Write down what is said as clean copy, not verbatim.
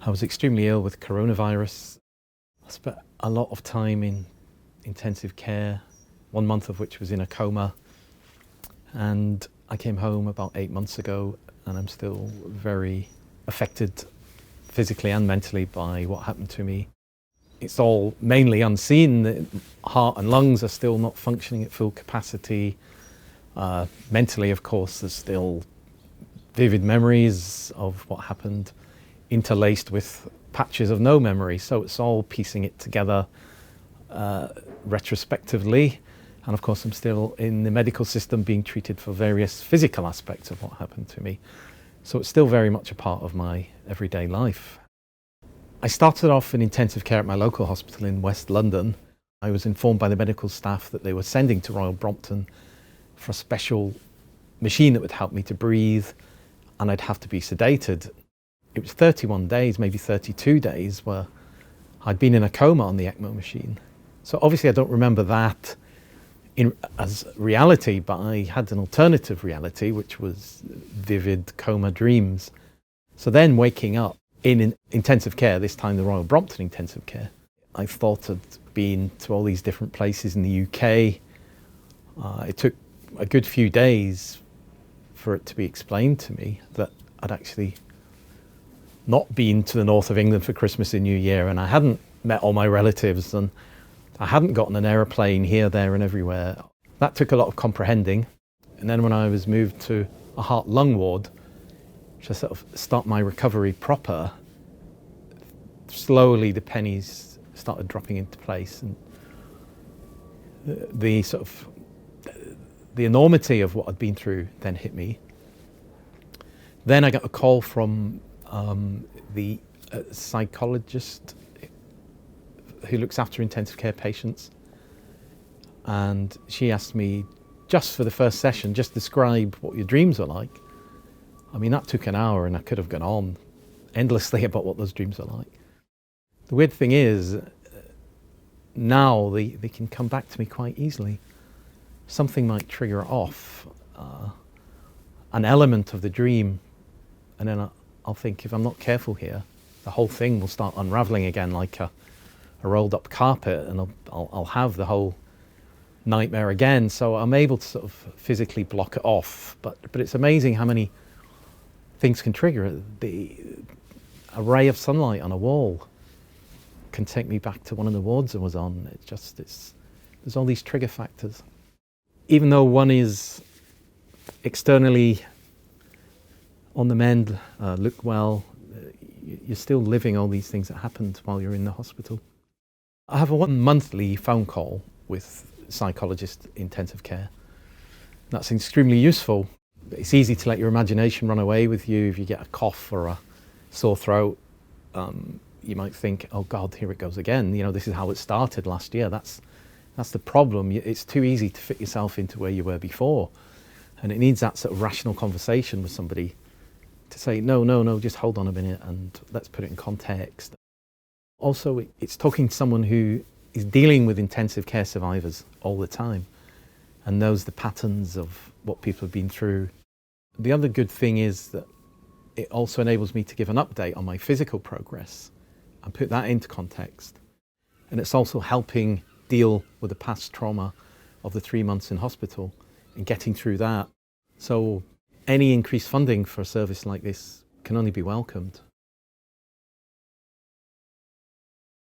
I was extremely ill with coronavirus. I spent a lot of time in intensive care, 1 month of which was in a coma. And I came home about 8 months ago, and I'm still very affected physically and mentally by what happened to me. It's all mainly unseen. The heart and lungs are still not functioning at full capacity. Mentally, of course, there's still vivid memories of what happened, interlaced with patches of no memory. So it's all piecing it together retrospectively. And of course, I'm still in the medical system being treated for various physical aspects of what happened to me. So it's still very much a part of my everyday life. I started off in intensive care at my local hospital in West London. I was informed by the medical staff that they were sending to Royal Brompton for a special machine that would help me to breathe, and I'd have to be sedated. It was 31 days, maybe 32 days, where I'd been in a coma on the ECMO machine. So obviously I don't remember that as reality, but I had an alternative reality, which was vivid coma dreams. So then waking up in intensive care, this time the Royal Brompton intensive care, I thought I'd been to all these different places in the UK. It took a good few days for it to be explained to me that I'd actually not been to the north of England for Christmas and New Year, and I hadn't met all my relatives, and I hadn't gotten an aeroplane here, there and everywhere. That took a lot of comprehending. And then when I was moved to a heart-lung ward, to sort of start my recovery proper, slowly the pennies started dropping into place, and the enormity of what I'd been through then hit me. Then I got a call from the psychologist who looks after intensive care patients, and she asked me, just for the first session, just describe what your dreams are like. I mean, that took an hour, and I could have gone on endlessly about what those dreams are like. The weird thing is, now they can come back to me quite easily. Something might trigger off an element of the dream, and then I'll think, if I'm not careful here, the whole thing will start unraveling again like a rolled up carpet, and I'll have the whole nightmare again. So I'm able to sort of physically block it off, but it's amazing how many things can trigger it. A ray of sunlight on a wall can take me back to one of the wards I was on. There's all these trigger factors. Even though one is externally on the mend, look well, you're still living all these things that happened while you're in the hospital. I have a 1 monthly phone call with psychologist intensive care. That's extremely useful. It's easy to let your imagination run away with you. If you get a cough or a sore throat, you might think, oh God, here it goes again. You know, this is how it started last year. That's the problem. It's too easy to fit yourself into where you were before. And it needs that sort of rational conversation with somebody to say, no, just hold on a minute and let's put it in context. Also, it's talking to someone who is dealing with intensive care survivors all the time and knows the patterns of what people have been through. The other good thing is that it also enables me to give an update on my physical progress and put that into context. And it's also helping deal with the past trauma of the 3 months in hospital and getting through that. So any increased funding for a service like this can only be welcomed.